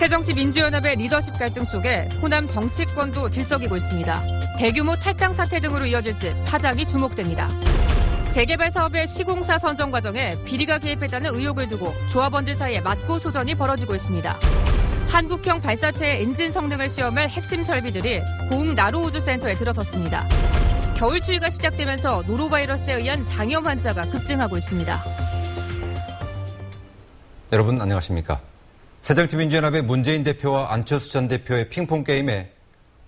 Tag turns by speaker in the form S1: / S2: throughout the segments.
S1: 새정치민주연합의 리더십 갈등 속에 호남 정치권도 들썩이고 있습니다. 대규모 탈당 사태 등으로 이어질지 파장이 주목됩니다. 재개발 사업의 시공사 선정 과정에 비리가 개입했다는 의혹을 두고 조합원들 사이에 맞고소전이 벌어지고 있습니다. 한국형 발사체의 엔진 성능을 시험할 핵심 설비들이 공나로우주센터에 들어섰습니다. 겨울 추위가 시작되면서 노로바이러스에 의한 장염 환자가 급증하고 있습니다.
S2: 여러분 안녕하십니까? 새정치민주연합의 문재인 대표와 안철수 전 대표의 핑퐁 게임에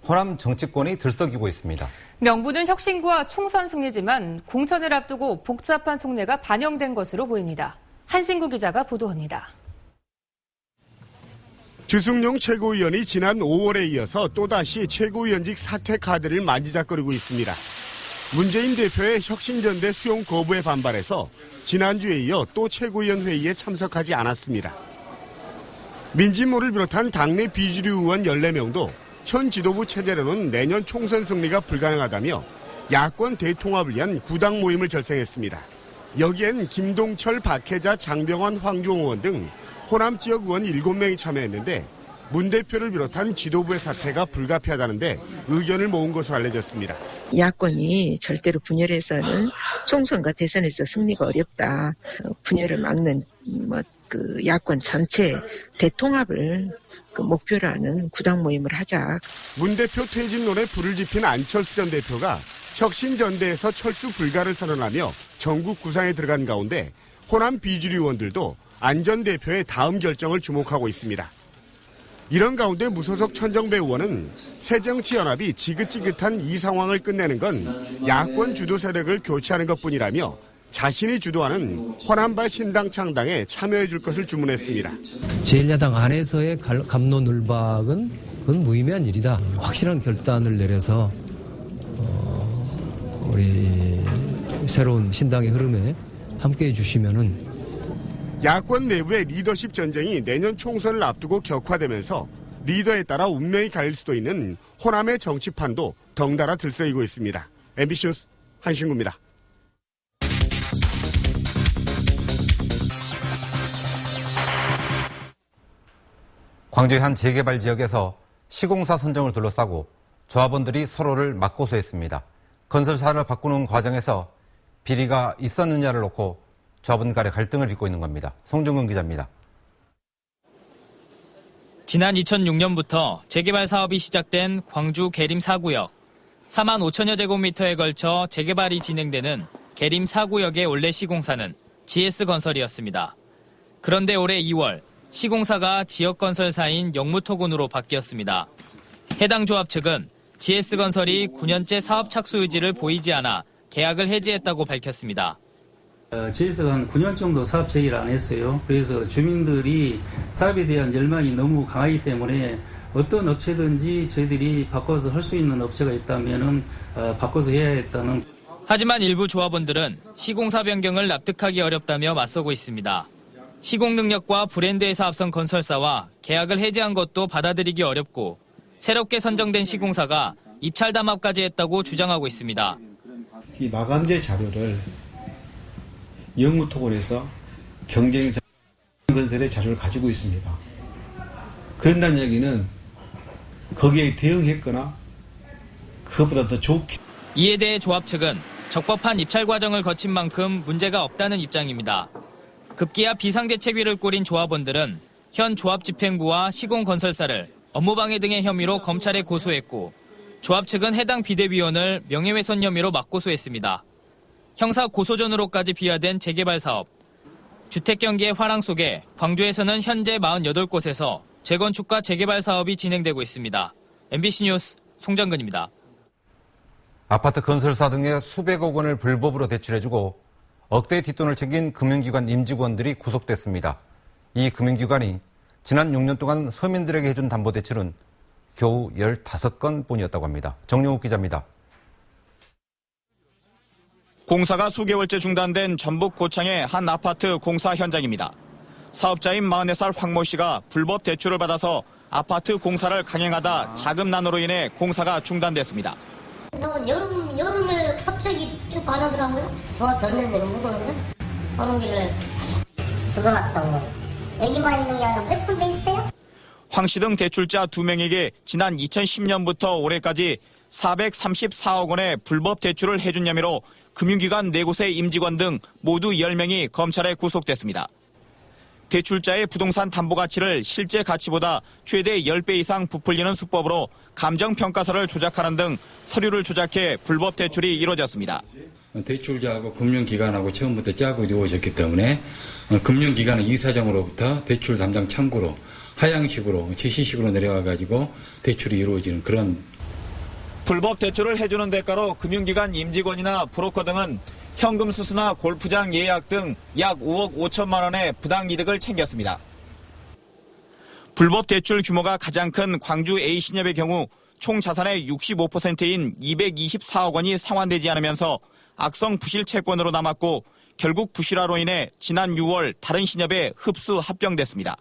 S2: 호남 정치권이 들썩이고 있습니다.
S1: 명분은 혁신과 총선 승리지만 공천을 앞두고 복잡한 속내가 반영된 것으로 보입니다. 한신구 기자가 보도합니다.
S3: 주승용 최고위원이 지난 5월에 이어서 또다시 최고위원직 사퇴 카드를 만지작거리고 있습니다. 문재인 대표의 혁신전대 수용 거부에 반발해서 지난주에 이어 또 최고위원 회의에 참석하지 않았습니다. 민진모를 비롯한 당내 비주류 의원 14명도 현 지도부 체제로는 내년 총선 승리가 불가능하다며 야권 대통합을 위한 구당 모임을 결성했습니다. 여기엔 김동철, 박혜자, 장병환, 황교안 의원 등 호남 지역 의원 7명이 참여했는데 문 대표를 비롯한 지도부의 사퇴가 불가피하다는데 의견을 모은 것으로 알려졌습니다.
S4: 야권이 절대로 분열해서는 총선과 대선에서 승리가 어렵다. 분열을 막는 야권 전체 대통합을 목표로 하는 구당 모임을 하자.
S3: 문 대표 퇴진론에 불을 지핀 안철수 전 대표가 혁신전대에서 철수 불가를 선언하며 전국 구상에 들어간 가운데 호남 비주류 의원들도 안 전 대표의 다음 결정을 주목하고 있습니다. 이런 가운데 무소속 천정배 의원은 새정치연합이 지긋지긋한 이 상황을 끝내는 건 야권 주도 세력을 교체하는 것뿐이라며 자신이 주도하는 호남발 신당 창당에 참여해 줄 것을 주문했습니다.
S5: 제1야당 안에서의 갑론을박은 그건 무의미한 일이다. 확실한 결단을 내려서 우리 새로운 신당의 흐름에 함께해 주시면은
S3: 야권 내부의 리더십 전쟁이 내년 총선을 앞두고 격화되면서 리더에 따라 운명이 갈릴 수도 있는 호남의 정치판도 덩달아 들썩이고 있습니다. MBC 뉴스 한신구입니다.
S2: 광주의 한 재개발 지역에서 시공사 선정을 둘러싸고 조합원들이 서로를 맞고소했습니다. 건설사를 바꾸는 과정에서 비리가 있었느냐를 놓고 조합원 간의 갈등을 빚고 있는 겁니다. 송정근 기자입니다.
S6: 지난 2006년부터 재개발 사업이 시작된 광주 계림 4구역. 4만 5천여 제곱미터에 걸쳐 재개발이 진행되는 계림 4구역의 원래 시공사는 GS건설이었습니다. 그런데 올해 2월 시공사가 지역건설사인 영무토군으로 바뀌었습니다. 해당 조합 측은 GS건설이 9년째 사업 착수 의지를 보이지 않아 계약을 해지했다고 밝혔습니다.
S7: GS가 한 9년 정도 사업 제기를 안 했어요. 그래서 주민들이 사업에 대한 열망이 너무 강하기 때문에 어떤 업체든지 저희들이 바꿔서 할 수 있는 업체가 있다면 바꿔서 해야 했다는.
S6: 하지만 일부 조합원들은 시공사 변경을 납득하기 어렵다며 맞서고 있습니다. 시공 능력과 브랜드에서 앞선 건설사와 계약을 해지한 것도 받아들이기 어렵고 새롭게 선정된 시공사가 입찰 담합까지 했다고 주장하고 있습니다.
S8: 이 마감재 자료를 영무토군에서 경쟁사 건설의 자료를 가지고 있습니다. 그런다는 얘기는 거기에 대응했거나 그것보다 더 좋게.
S6: 이에 대해 조합 측은 적법한 입찰 과정을 거친 만큼 문제가 없다는 입장입니다. 급기야 비상대책위를 꾸린 조합원들은 현 조합집행부와 시공건설사를 업무방해 등의 혐의로 검찰에 고소했고 조합 측은 해당 비대위원을 명예훼손 혐의로 맞고소했습니다. 형사 고소전으로까지 비화된 재개발 사업. 주택 경기의 화랑 속에 광주에서는 현재 48곳에서 재건축과 재개발 사업이 진행되고 있습니다. MBC 뉴스 송정근입니다.
S2: 아파트 건설사 등의 수백억 원을 불법으로 대출해주고 억대의 뒷돈을 챙긴 금융기관 임직원들이 구속됐습니다. 이 금융기관이 지난 6년 동안 서민들에게 해준 담보대출은 겨우 15건 뿐이었다고 합니다. 정용욱 기자입니다.
S9: 공사가 수개월째 중단된 전북 고창의 한 아파트 공사 현장입니다. 사업자인 44살 황모 씨가 불법 대출을 받아서 아파트 공사를 강행하다 자금난으로 인해 공사가 중단됐습니다.
S10: 여름에 갑자기 쭉 안 하더라고요. 정확히 언젠데 모르는데 안 오길래 들어놨다고. 여기만 있는 게 아니라 몇 군데 있어요?
S9: 황 씨 등 대출자 2명에게 지난 2010년부터 올해까지 434억 원의 불법 대출을 해준 혐의로 금융기관 4곳의 임직원 등 모두 10명이 검찰에 구속됐습니다. 대출자의 부동산 담보 가치를 실제 가치보다 최대 10배 이상 부풀리는 수법으로 감정평가서를 조작하는 등 서류를 조작해 불법 대출이 이루어졌습니다.
S11: 대출자하고 금융기관하고 처음부터 짜고 이루어졌기 때문에 금융기관의 이사장으로부터 대출 담당 창구로 하향식으로 지시식으로 내려와가지고 대출이 이루어지는 그런.
S9: 불법 대출을 해주는 대가로 금융기관 임직원이나 브로커 등은 현금 수수나 골프장 예약 등 약 5억 5천만 원의 부당이득을 챙겼습니다. 불법 대출 규모가 가장 큰 광주 A신협의 경우 총 자산의 65%인 224억 원이 상환되지 않으면서 악성 부실 채권으로 남았고 결국 부실화로 인해 지난 6월 다른 신협에 흡수 합병됐습니다.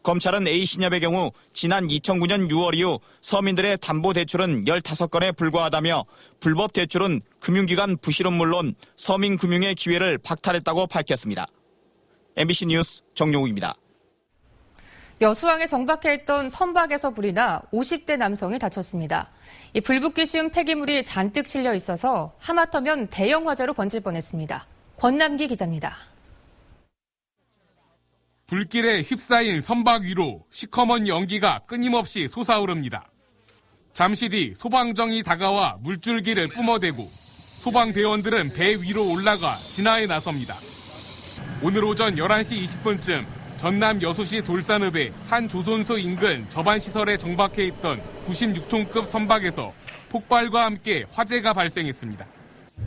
S9: 검찰은 A신협의 경우 지난 2009년 6월 이후 서민들의 담보대출은 15건에 불과하다며 불법 대출은 금융기관 부실은 물론 서민금융의 기회를 박탈했다고 밝혔습니다. MBC 뉴스 정용욱입니다.
S1: 여수항에 정박해 있던 선박에서 불이 나 50대 남성이 다쳤습니다. 이 불붙기 쉬운 폐기물이 잔뜩 실려 있어서 하마터면 대형 화재로 번질 뻔했습니다. 권남기 기자입니다.
S12: 불길에 휩싸인 선박 위로 시커먼 연기가 끊임없이 솟아오릅니다. 잠시 뒤 소방정이 다가와 물줄기를 뿜어대고 소방대원들은 배 위로 올라가 진화에 나섭니다. 오늘 오전 11시 20분쯤 전남 여수시 돌산읍의 한 조선소 인근 접안시설에 정박해 있던 96톤급 선박에서 폭발과 함께 화재가 발생했습니다.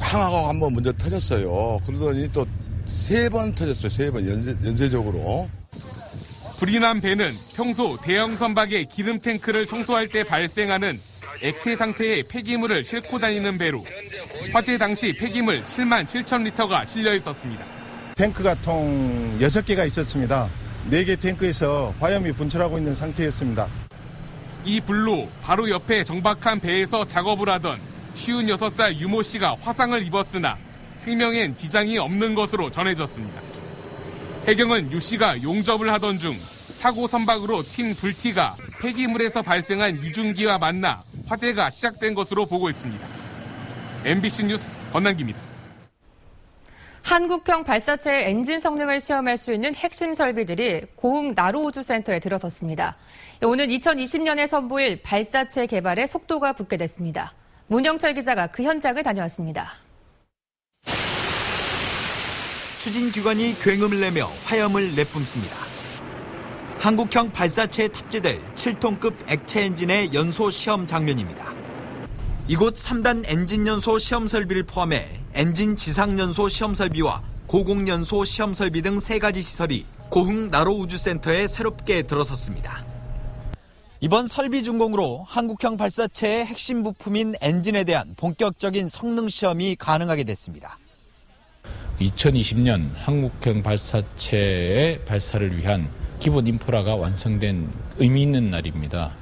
S13: 쾅하고 한번 먼저 터졌어요. 그러더니 또 3번 터졌어요. 3번 연쇄적으로.
S12: 불이 난 배는 평소 대형 선박의 기름 탱크를 청소할 때 발생하는 액체 상태의 폐기물을 싣고 다니는 배로 화재 당시 폐기물 7만 7천 리터가 실려 있었습니다.
S14: 탱크가 총 6개가 있었습니다. 4개 탱크에서 화염이 분출하고 있는 상태였습니다.
S12: 이 불로 바로 옆에 정박한 배에서 작업을 하던 56살 유모 씨가 화상을 입었으나 생명엔 지장이 없는 것으로 전해졌습니다. 해경은 유 씨가 용접을 하던 중 사고 선박으로 튄 불티가 폐기물에서 발생한 유증기와 만나 화재가 시작된 것으로 보고 있습니다. MBC 뉴스 권남기입니다.
S1: 한국형 발사체의 엔진 성능을 시험할 수 있는 핵심 설비들이 고흥 나로우주센터에 들어섰습니다. 오는 2020년에 선보일 발사체 개발에 속도가 붙게 됐습니다. 문영철 기자가 그 현장을 다녀왔습니다.
S15: 추진기관이 굉음을 내며 화염을 내뿜습니다. 한국형 발사체에 탑재될 7톤급 액체 엔진의 연소 시험 장면입니다. 이곳 3단 엔진 연소 시험 설비를 포함해 엔진 지상 연소 시험 설비와 고공 연소 시험 설비 등 3가지 시설이 고흥 나로우주센터에 새롭게 들어섰습니다. 이번 설비 준공으로 한국형 발사체의 핵심 부품인 엔진에 대한 본격적인 성능 시험이 가능하게 됐습니다.
S16: 2020년 한국형 발사체의 발사를 위한 기본 인프라가 완성된 의미 있는 날입니다.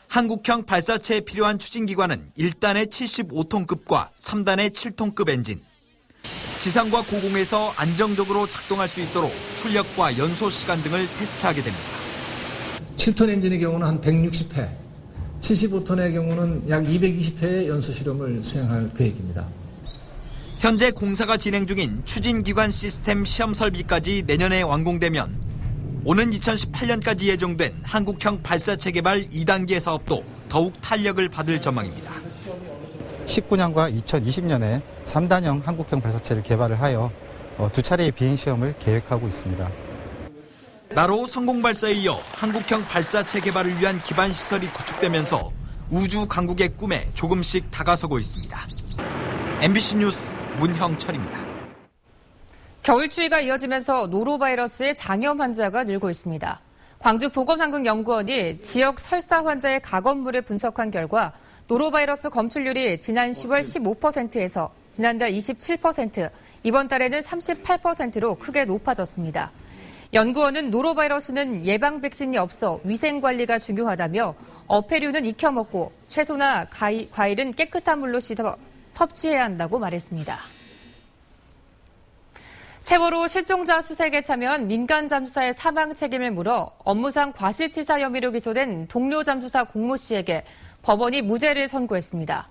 S15: 한국형 발사체에 필요한 추진기관은 1단의 75톤급과 3단의 7톤급 엔진. 지상과 고공에서 안정적으로 작동할 수 있도록 출력과 연소 시간 등을 테스트하게 됩니다.
S17: 7톤 엔진의 경우는 한 160회, 75톤의 경우는 약 220회의 연소 실험을 수행할 계획입니다.
S15: 현재 공사가 진행 중인 추진기관 시스템 시험 설비까지 내년에 완공되면 오는 2018년까지 예정된 한국형 발사체 개발 2단계 사업도 더욱 탄력을 받을 전망입니다.
S18: 19년과 2020년에 3단형 한국형 발사체를 개발을 하여 2차례의 비행시험을 계획하고 있습니다.
S15: 나로 성공 발사에 이어 한국형 발사체 개발을 위한 기반 시설이 구축되면서 우주 강국의 꿈에 조금씩 다가서고 있습니다. MBC 뉴스 문형철입니다.
S1: 겨울 추위가 이어지면서 노로바이러스의 장염 환자가 늘고 있습니다. 광주보건환경연구원이 지역 설사 환자의 가건물을 분석한 결과 노로바이러스 검출률이 지난 10월 15%에서 지난달 27%, 이번 달에는 38%로 크게 높아졌습니다. 연구원은 노로바이러스는 예방 백신이 없어 위생관리가 중요하다며 어패류는 익혀먹고 채소나 과일은 깨끗한 물로 씻어 섭취해야 한다고 말했습니다. 세월호 실종자 수색에 참여한 민간 잠수사의 사망 책임을 물어 업무상 과실치사 혐의로 기소된 동료 잠수사 공모 씨에게 법원이 무죄를 선고했습니다.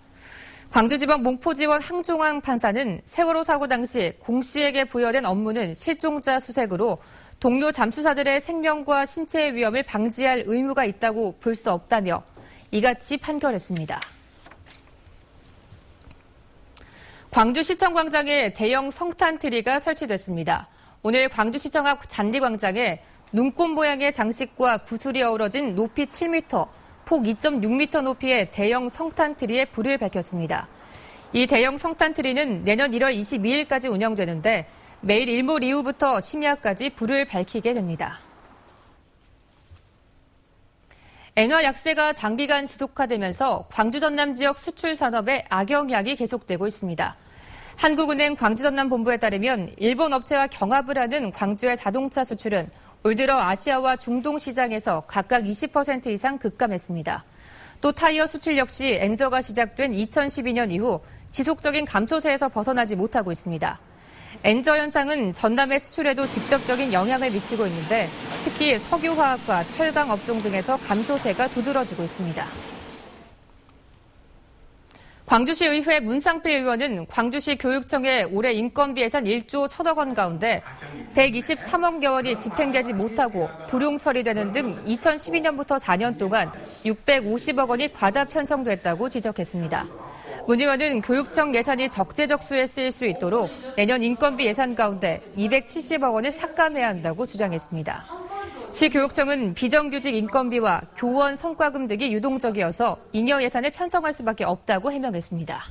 S1: 광주지법 목포지원 항종환 판사는 세월호 사고 당시 공 씨에게 부여된 업무는 실종자 수색으로 동료 잠수사들의 생명과 신체의 위험을 방지할 의무가 있다고 볼 수 없다며 이같이 판결했습니다. 광주시청 광장에 대형 성탄 트리가 설치됐습니다. 오늘 광주시청 앞 잔디광장에 눈꽃 모양의 장식과 구슬이 어우러진 높이 7m, 폭 2.6m 높이의 대형 성탄 트리에 불을 밝혔습니다. 이 대형 성탄 트리는 내년 1월 22일까지 운영되는데 매일 일몰 이후부터 심야까지 불을 밝히게 됩니다. 엔화 약세가 장기간 지속화되면서 광주 전남 지역 수출 산업에 악영향이 계속되고 있습니다. 한국은행 광주 전남 본부에 따르면 일본 업체와 경합을 하는 광주의 자동차 수출은 올 들어 아시아와 중동 시장에서 각각 20% 이상 급감했습니다. 또 타이어 수출 역시 엔저가 시작된 2012년 이후 지속적인 감소세에서 벗어나지 못하고 있습니다. 엔저 현상은 전남의 수출에도 직접적인 영향을 미치고 있는데 특히 석유화학과 철강 업종 등에서 감소세가 두드러지고 있습니다. 광주시 의회 문상필 의원은 광주시 교육청의 올해 인건비 예산 1조 1천억 원 가운데 123억여 원이 집행되지 못하고 불용 처리되는 등 2012년부터 4년 동안 650억 원이 과다 편성됐다고 지적했습니다. 문 의원은 교육청 예산이 적재적소에 쓰일 수 있도록 내년 인건비 예산 가운데 270억 원을 삭감해야 한다고 주장했습니다. 시교육청은 비정규직 인건비와 교원 성과금 등이 유동적이어서 잉여 예산을 편성할 수밖에 없다고 해명했습니다.